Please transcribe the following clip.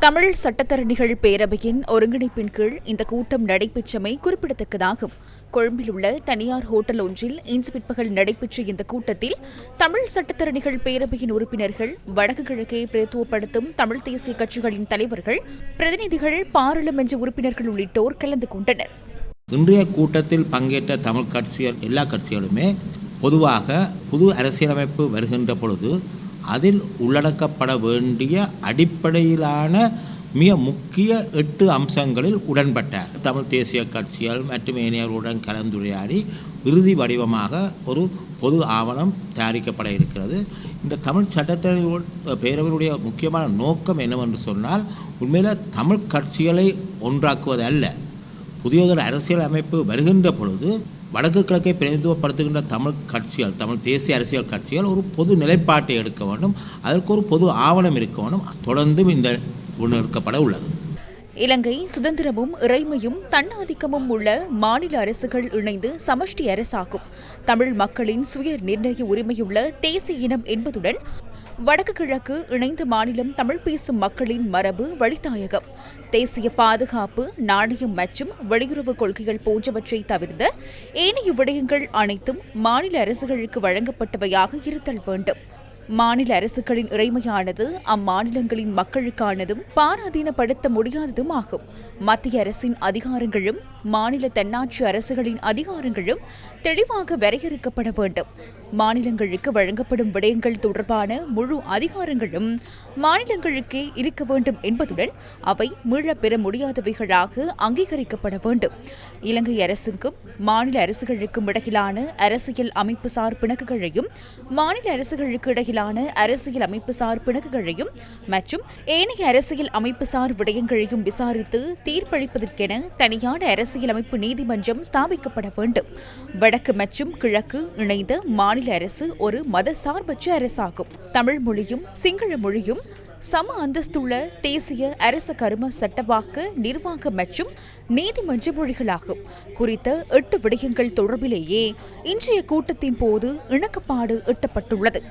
தமிழ் சட்டத்தரணிகள் பேரவையின் ஒருங்கிணைப்பின் கீழ் இந்த கூட்டம் நடைபெற்றமை குறிப்பிடத்தக்கதாகும். கொழும்பில் உள்ள தனியார் ஹோட்டல் ஒன்றில் இன்று பிற்பகல் நடைபெற்ற இந்த கூட்டத்தில் தமிழ் சட்டத்தரணிகள் பேரவையின் உறுப்பினர்கள், வடக்கு கிழக்கை பிரதித்துவப்படுத்தும் தமிழ் தேசிய கட்சிகளின் தலைவர்கள், பிரதிநிதிகள், பாராளுமன்ற உறுப்பினர்கள் உள்ளிட்டோர் கலந்து கொண்டனர். இன்றைய கூட்டத்தில் பங்கேற்ற தமிழ் கட்சிகள் எல்லா கட்சிகளுமே பொதுவாக புது அரசியலமைப்பு வருகின்ற பொழுது அதில் உள்ளடக்கப்பட வேண்டிய அடிப்படையிலான மிக முக்கிய 8 அம்சங்களில் உடன்பட்டார். தமிழ் தேசிய கட்சிகள் மற்றும் ஏனையர்களுடன் கலந்துரையாடி இறுதி வடிவமாக ஒரு பொது ஆவணம் தயாரிக்கப்பட இருக்கிறது. இந்த தமிழ் சட்டத்தரணிகள் பேரவையுடைய முக்கியமான நோக்கம் என்னவென்று சொன்னால், உண்மையில் தமிழ் கட்சிகளை ஒன்றாக்குவது அல்ல. புதியதொரு அரசியல் அமைப்பு வருகின்ற பொழுது வடக்கு கிழக்கை பிரதிநிதித்துவப்படுத்துகின்ற தமிழ் கட்சிகள், தமிழ் தேசிய அரசியல் கட்சிகள் ஒரு பொது நிலைப்பாட்டை எடுக்க வேண்டும். அதற்கு ஒரு பொது ஆவணம் இருக்க வேண்டும். தொடர்ந்தும் இந்த முன்னெடுக்கப்பட உள்ளது. இலங்கை சுதந்திரமும் இறைமையும் தன்னாதிக்கமும் உள்ள மாநில அரசுகள் இணைந்து சமஷ்டி அரசாகும். தமிழ் மக்களின் சுய நிர்ணய உரிமையுள்ள தேசிய இனம் என்பதுடன் வடக்கு கிழக்கு இணைந்த மாநிலம் தமிழ் பேசும் மக்களின் மரபு வழித்தாயகம், தேசிய பாதுகாப்பு, நாணயம் மற்றும் வெளியுறவு கொள்கைகள் போன்றவற்றை தவிர்த்த ஏனைய விடயங்கள் அனைத்தும் மாநில அரசுகளுக்கு வழங்கப்பட்டவையாக இருத்தல் வேண்டும். மாநில அரசுகளின் இறைமையானது அம்மாநிலங்களின் மக்களுக்கானதும் பாராதீனப்படுத்த முடியாததும் ஆகும். மத்திய அரசின் அதிகாரங்களும் மாநில தன்னாட்சி அரசுகளின் அதிகாரங்களும் தெளிவாக வரையறுக்கப்பட வேண்டும். மாநிலங்களுக்கு வழங்கப்படும் விடயங்கள் தொடர்பான முழு அதிகாரங்களும் மாநிலங்களுக்கே இருக்க வேண்டும் என்பதுடன் அவை மீளப் பெற முடியாதவைகளாக அங்கீகரிக்கப்பட வேண்டும். இலங்கை அரசுக்கும் மாநில அரசுகளுக்கும் இடையிலான அரசியல் அமைப்புசார் பிணக்குகளையும், மாநில அரசுகளுக்கு இடையிலான அரசியல் அமைப்புசார் பிணக்குகளையும் மற்றும் ஏனைய அரசியல் அமைப்புசார் விடயங்களையும் விசாரித்து தீர்ப்பளிப்பதற்கென தனியான அரசியலமைப்பு நீதிமன்றம் ஸ்தாபிக்கப்பட வேண்டும். வடக்கு மற்றும் கிழக்கு இணைந்த மாநில அரசு ஒரு மதசார்பற்ற அரசாகும். தமிழ் மொழியும் சிங்கள மொழியும் சம அந்தஸ்துள்ள தேசிய அரச கரும சட்டவாக்க, நிர்வாக மற்றும் நீதிமன்ற மொழிகளாகும். குறித்த 8 விடயங்கள் தொடர்பிலேயே இன்றைய கூட்டத்தின் போது இணக்கப்பாடு எட்டப்பட்டுள்ளது.